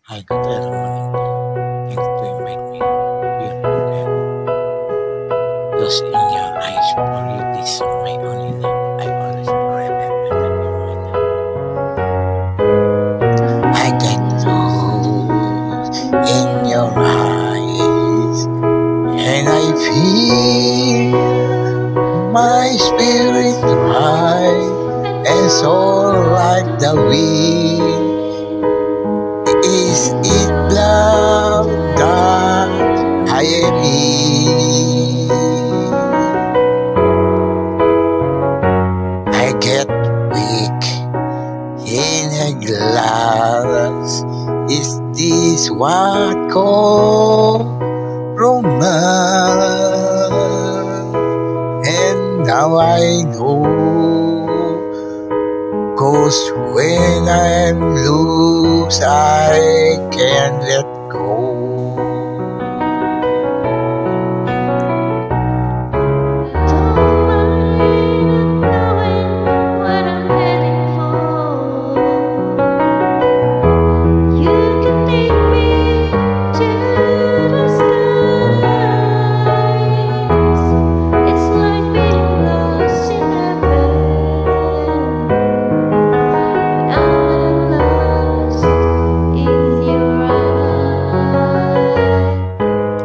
Hi, good early morning to you. Thanks to invite me. Beautiful girl. Lost in your eyes for you, this song my only love. I always forever I love you, my love. I get lost in your eyes, and I feel my spirit rise, and soar like the wind. Is it love that I am in? I get weak in a glass. Is this what called romance? And now I know, 'cause when I'm loose, I can't let go.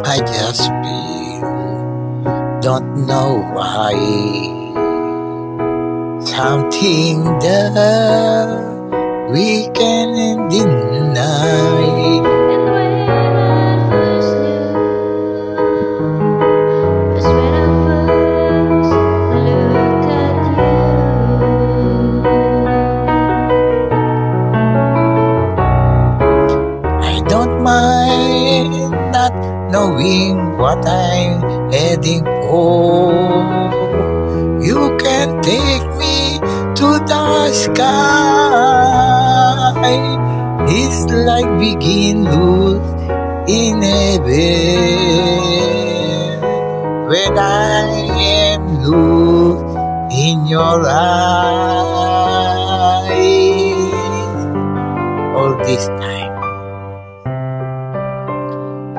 I just feel, don't know why, something that we can't deny. And when I first knew, was when I first looked at I don't mind not knowing what I'm heading for. You can take me to the sky. It's like begin loose in heaven when I am loose in your eyes. All this time,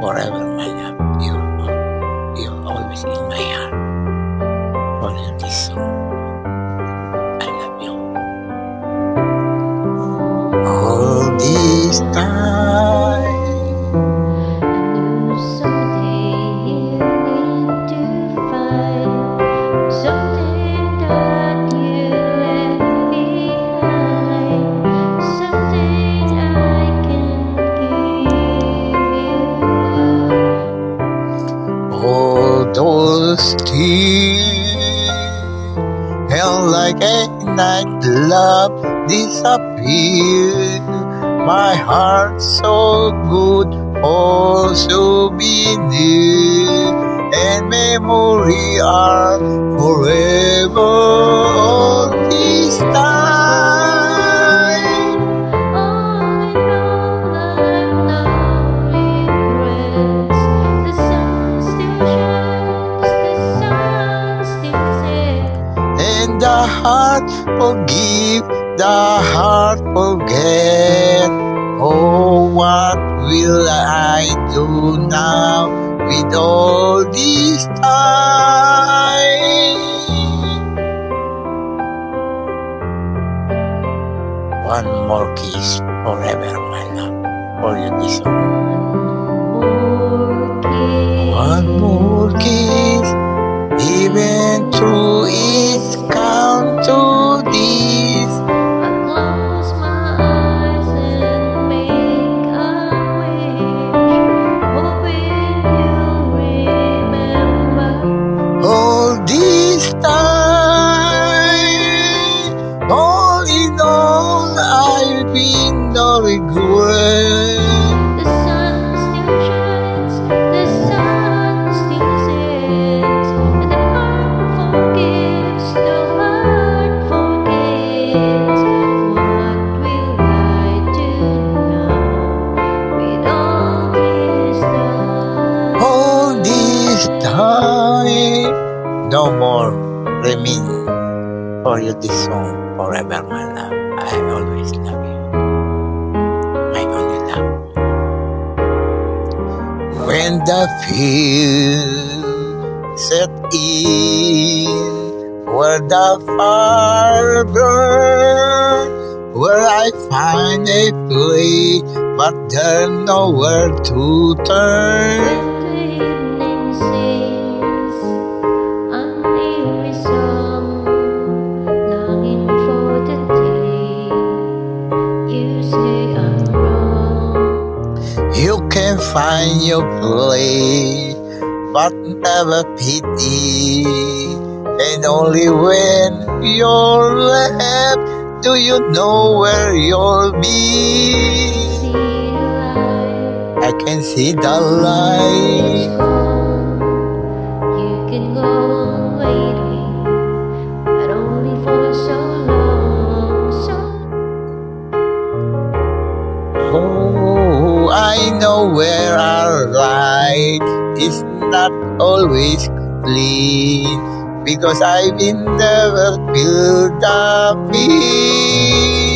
forever, my love, you're always in my heart. For this song, I love you. All this time, knew someday you need to find something that you left behind, something I can give you. all those tears held like a night love disappeared. My heart so good, also be near, and memory are forever. All this time, All in all, I've no regrets. The sun still shines, the sun still sets. and the heart forgive, the heart forget. Oh, what will I do now with all this time? One more kiss forever, my love, for you this song. One more kiss, even through its count to this. I close my eyes and make a wish, hoping you'll remember. All this time, all in all, I've been no regret. The sun when the field set in, where the fire burns, where I find a place, but there's nowhere to turn. When the evening sings a weary song, longing for the day you say I'm wrong. You can find your place, but never pity. And only when you're left do you know where you'll be. See the light, I can see the light. you can go on waiting, but only for so long. Oh, I know where our light is not always clean, because I've been never feel the peace.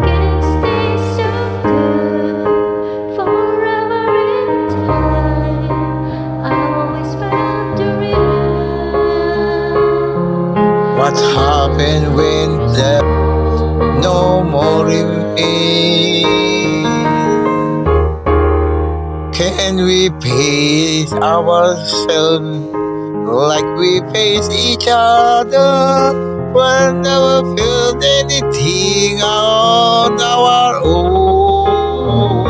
Can stay so good forever in time. I always found the rhythm. What happened when there's no more remain? Can we pace ourselves like we face each other? We'll never feel anything on our own.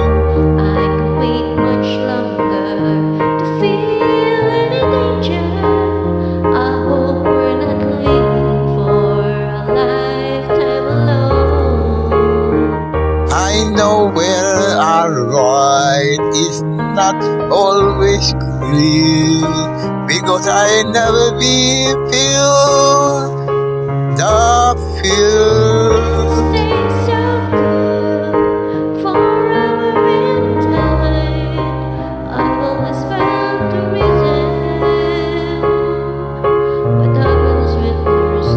I can wait much longer to feel any danger. I hope we're not living for a lifetime alone. I know where our right is not always clear, because I never be feel the fear. Stay so good forever in time. I've always found the reason. What happens when there's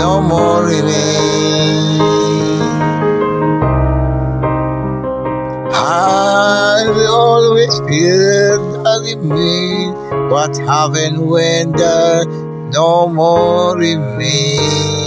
No more remain. I will always feel the remain. What happened when there no more remain?